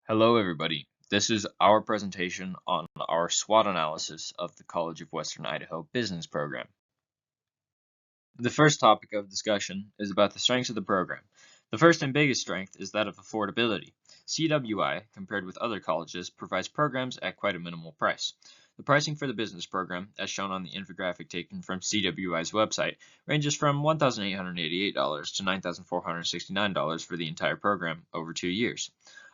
Hello, everybody. This is our presentation on our SWOT analysis of the College of Western Idaho Business Program. The first topic of discussion is about the strengths of the program. The first and biggest strength is that of affordability. CWI, compared with other colleges, provides programs at quite a minimal price. The pricing for the business program, as shown on the infographic taken from CWI's website, ranges from $1,888 to $9,469 for the entire program over 2 years.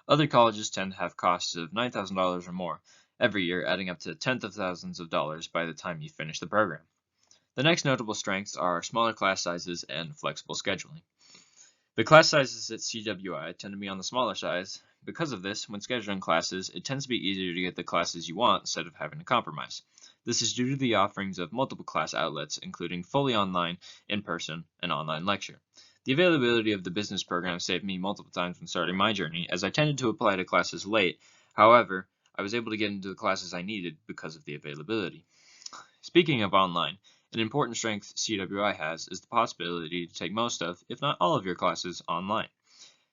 Other colleges tend to have costs of $9,000 or more every year, adding up to tens of thousands of dollars by the time you finish the program. The next notable strengths are smaller class sizes and flexible scheduling. The class sizes at CWI tend to be on the smaller size. Because of this, when scheduling classes, it tends to be easier to get the classes you want instead of having to compromise. This is due to the offerings of multiple class outlets, including fully online, in-person, and online lecture. The availability of the business program saved me multiple times when starting my journey, as I tended to apply to classes late. However, I was able to get into the classes I needed because of the availability. Speaking of online, an important strength CWI has is the possibility to take most of, if not all of your classes online.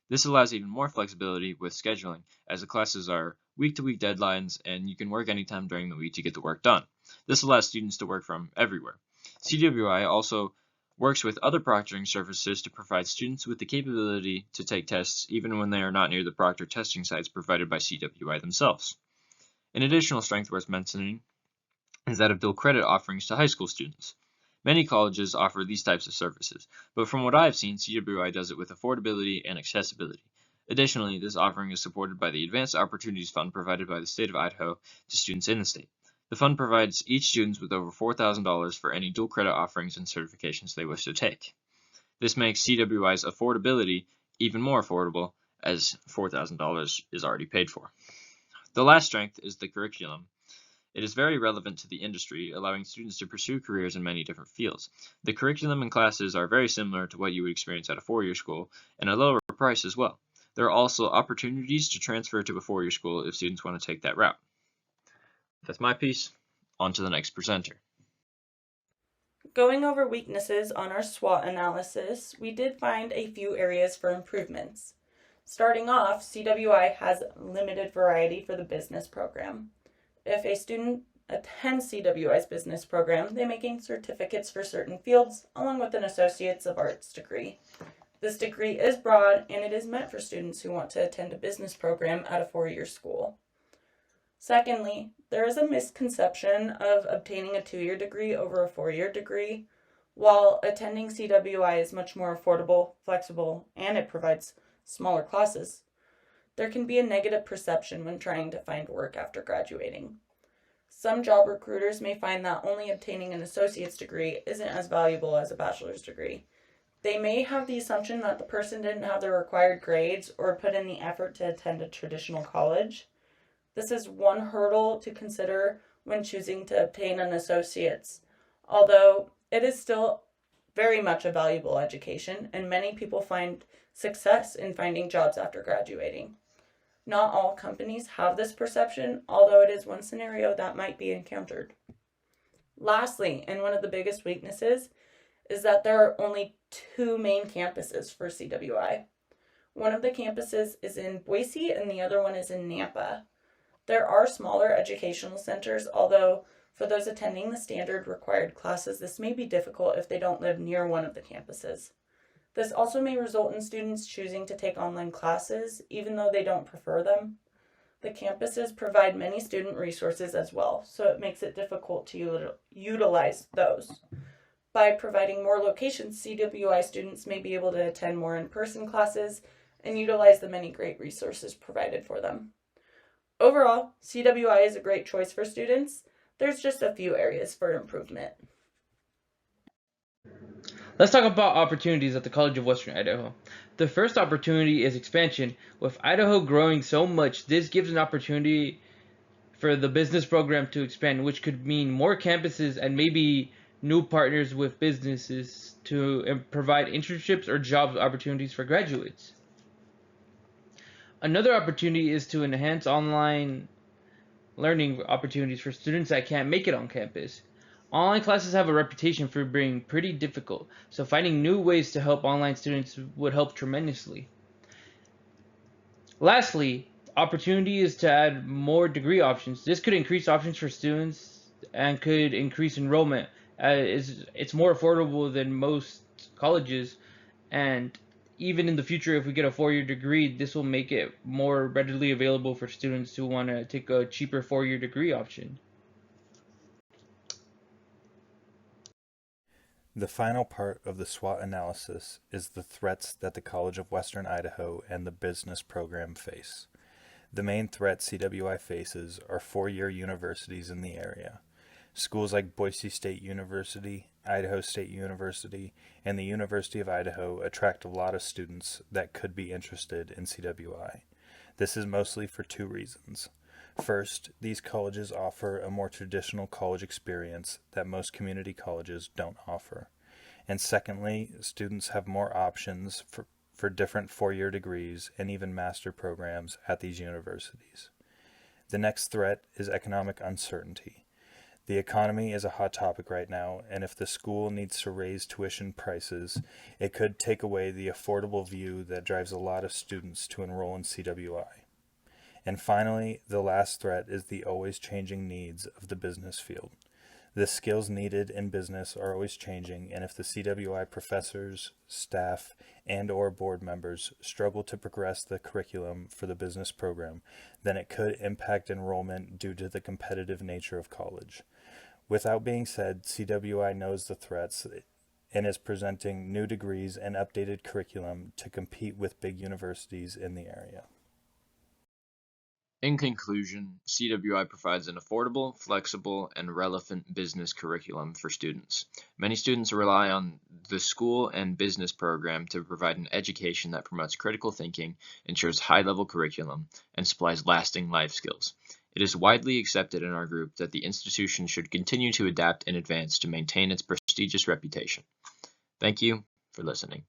This allows even more flexibility with scheduling, as the classes are week-to-week deadlines and you can work anytime during the week to get the work done. This allows students to work from everywhere. CWI also works with other proctoring services to provide students with the capability to take tests even when they are not near the proctor testing sites provided by CWI themselves. An additional strength worth mentioning is that of dual credit offerings to high school students. Many colleges offer these types of services, but from what I have seen, CWI does it with affordability and accessibility. Additionally, this offering is supported by the Advanced Opportunities Fund provided by the state of Idaho to students in the state. The fund provides each student with over $4,000 for any dual credit offerings and certifications they wish to take. This makes CWI's affordability even more affordable, as $4,000 is already paid for. The last strength is the curriculum. It is very relevant to the industry, allowing students to pursue careers in many different fields. The curriculum and classes are very similar to what you would experience at a four-year school, and a lower price as well. There are also opportunities to transfer to a four-year school if students want to take that route. That's my piece. On to the next presenter. Going over weaknesses on our SWOT analysis, we did find a few areas for improvements. Starting off, CWI has limited variety for the business program. If a student attends CWI's business program, they may gain certificates for certain fields, along with an Associates of Arts degree. This degree is broad, and it is meant for students who want to attend a business program at a four-year school. Secondly, there is a misconception of obtaining a two-year degree over a four-year degree. While attending CWI is much more affordable, flexible, and it provides smaller classes, there can be a negative perception when trying to find work after graduating. Some job recruiters may find that only obtaining an associate's degree isn't as valuable as a bachelor's degree. They may have the assumption that the person didn't have the required grades or put in the effort to attend a traditional college. This is one hurdle to consider when choosing to obtain an associate's, although it is still very much a valuable education, and many people find success in finding jobs after graduating. Not all companies have this perception, although it is one scenario that might be encountered. Lastly, and one of the biggest weaknesses, is that there are only two main campuses for CWI. One of the campuses is in Boise and the other one is in Nampa. There are smaller educational centers, although for those attending the standard required classes, this may be difficult if they don't live near one of the campuses. This also may result in students choosing to take online classes, even though they don't prefer them. The campuses provide many student resources as well, so it makes it difficult to utilize those. By providing more locations, CWI students may be able to attend more in-person classes and utilize the many great resources provided for them. Overall, CWI is a great choice for students. There's just a few areas for improvement. Let's talk about opportunities at the College of Western Idaho. The first opportunity is expansion. With Idaho growing so much, this gives an opportunity for the business program to expand, which could mean more campuses and maybe new partners with businesses to provide internships or job opportunities for graduates. Another opportunity is to enhance online learning opportunities for students that can't make it on campus. Online classes have a reputation for being pretty difficult, so finding new ways to help online students would help tremendously. Lastly, opportunity is to add more degree options. This could increase options for students and could increase enrollment. It's more affordable than most colleges, and even in the future, if we get a 4-year degree, this will make it more readily available for students who want to take a cheaper 4-year degree option. The final part of the SWOT analysis is the threats that the College of Western Idaho and the business program face. The main threat CWI faces are 4-year universities in the area. Schools like Boise State University, Idaho State University, and the University of Idaho attract a lot of students that could be interested in CWI. This is mostly for 2 reasons. First, these colleges offer a more traditional college experience that most community colleges don't offer. And secondly, students have more options for different 4-year degrees and even master programs at these universities. The next threat is economic uncertainty. The economy is a hot topic right now, and if the school needs to raise tuition prices, it could take away the affordable view that drives a lot of students to enroll in CWI. And finally, the last threat is the always changing needs of the business field. The skills needed in business are always changing, and if the CWI professors, staff, and/or board members struggle to progress the curriculum for the business program, then it could impact enrollment due to the competitive nature of college. Without being said, CWI knows the threats and is presenting new degrees and updated curriculum to compete with big universities in the area. In conclusion, CWI provides an affordable, flexible, and relevant business curriculum for students. Many students rely on the school and business program to provide an education that promotes critical thinking, ensures high-level curriculum, and supplies lasting life skills. It is widely accepted in our group that the institution should continue to adapt and advance to maintain its prestigious reputation. Thank you for listening.